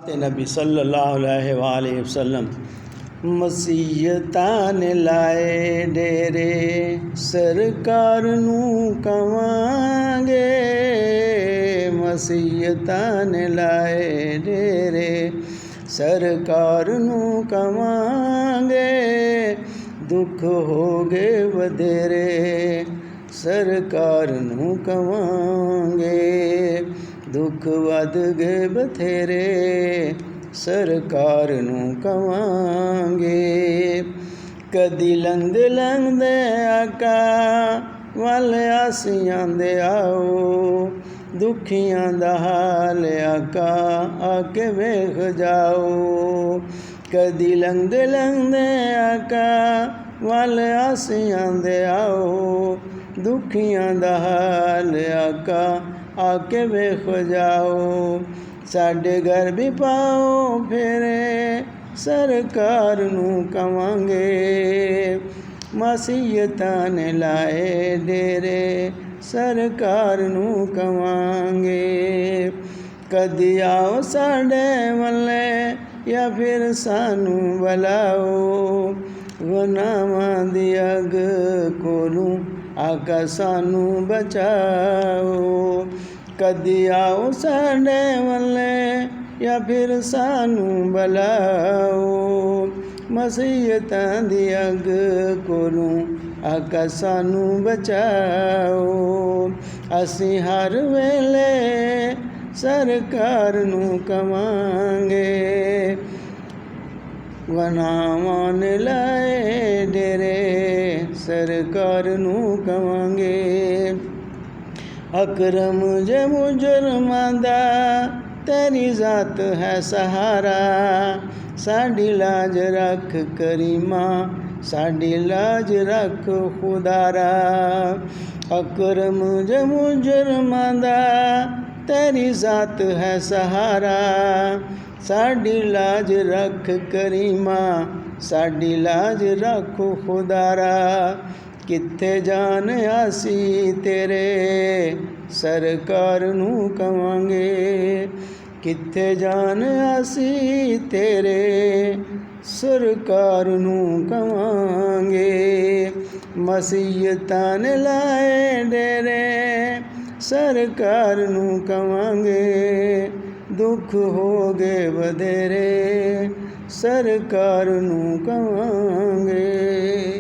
ਤੇ ਨਬੀ ਸੱਲੱਲਾਹੁ ਅਲੈहि ਵਸੱਲਮ ਮਸੀਹਤਾਂ ਨੇ ਲਾਏ ਡੇਰੇ, ਸਰਕਾਰ ਨੂੰ ਕਵਾਂਗੇ। ਮਸੀਹਤਾਂ ਨੇ ਲਾਏ ਡੇਰੇ, ਸਰਕਾਰ ਨੂੰ ਕਵਾਂਗੇ। ਦੁੱਖ ਹੋ ਗਏ ਵਧੇਰੇ, ਸਰਕਾਰ ਨੂੰ ਕਵਾਂਗੇ। ਦੁੱਖ ਵੱਧ ਗਏ ਬਥੇਰੇ, ਸਰਕਾਰ ਨੂੰ ਕਵਾਂਗੇ। ਕਦੀ ਲੰਘਦੇ ਲੰਘਦੇ ਆਕਾ ਵੱਲ ਅਸੀਂ ਆਂਦੇ ਆਓ, ਦੁਖੀਆਂ ਦਾ ਹਾਲ ਆਕਾ ਆ ਕੇ ਵੇਖ ਜਾਓ। ਕਦੀ ਲੰਘਦੇ ਲੰਘਦੇ ਆਕਾ ਵੱਲ ਅਸੀਂ ਆਂਦੇ ਆਓ, ਦੁਖੀਆਂ ਦਾ ਹਾਲ ਆਕਾ ਆ ਕੇ ਵੇਖ ਜਾਓ। ਸਾਡੇ ਘਰ ਵੀ ਪਾਓ ਫੇਰੇ, ਸਰਕਾਰ ਨੂੰ ਕਵਾਂਗੇ। ਮਸੀਹਤਾਂ ਨੇ ਲਾਏ ਡੇਰੇ, ਸਰਕਾਰ ਨੂੰ ਕਵਾਂਗੇ। ਕਦੀ ਆਓ ਸਾਡੇ ਵੱਲੇ ਜਾਂ ਫਿਰ ਸਾਨੂੰ ਬੁਲਾਓ, ਗੁਨਾਹਾਂ ਦੀ ਅੱਗ ਕੋਲੋਂ ਆਕਾ ਸਾਨੂੰ ਬਚਾਓ। ਕਦੀ ਆਓ ਸਾਡੇ ਵੱਲੇ ਜਾਂ ਫਿਰ ਸਾਨੂੰ ਬੁਲਾਓ, ਮਸੀਹਤਾਂ ਦੀ ਅੱਗ ਕੋਲੋਂ ਆਕਾ ਸਾਨੂੰ ਬਚਾਓ। ਅਸੀਂ ਹਰ ਵੇਲੇ ਸਰਕਾਰ ਨੂੰ ਕਵਾਂਗੇ। ਗੁਨਾਹਾਂ ਨੇ ਲਾਏ ਡੇਰੇ, ਸਰਕਾਰ ਨੂੰ ਕਵਾਂਗੇ। ਅਕਰਮ ਜੇ ਮੁਜਰਮਾਂ ਦਾ ਤੇਰੀ ਜ਼ਾਤ ਹੈ ਸਹਾਰਾ, ਸਾਡੀ ਲਾਜ ਰੱਖ ਕਰੀਮਾ, ਸਾਡੀ ਲਾਜ ਰੱਖ ਖੁਦਾਰਾ। ਅਕਰਮ ਜੇ ਮੁਜਰਮਾਂ ਦਾ ਤੇਰੀ ਜ਼ਾਤ ਹੈ ਸਹਾਰਾ, ਸਾਡੀ ਲਾਜ ਰੱਖ ਕਰੀਮਾ, ਸਾਡੀ ਲਾਜ ਰੱਖ ਖੁਦਾਰਾ। ਕਿੱਥੇ ਜਾਨ ਅਸੀਂ ਤੇਰੇ, ਸਰਕਾਰ ਨੂੰ ਕਵਾਂਗੇ। ਕਿੱਥੇ ਜਾਨ ਅਸੀਂ ਤੇਰੇ, ਸਰਕਾਰ ਨੂੰ ਕਵਾਂਗੇ। ਮਸੀਹਤਾਂ ਨੇ ਲਾਏ ਡੇਰੇ, ਸਰਕਾਰ ਨੂੰ ਕਵਾਂਗੇ। ਦੁੱਖ ਹੋ ਗਏ ਵਧੇਰੇ, ਸਰਕਾਰ ਨੂੰ ਕਵਾਂਗੇ।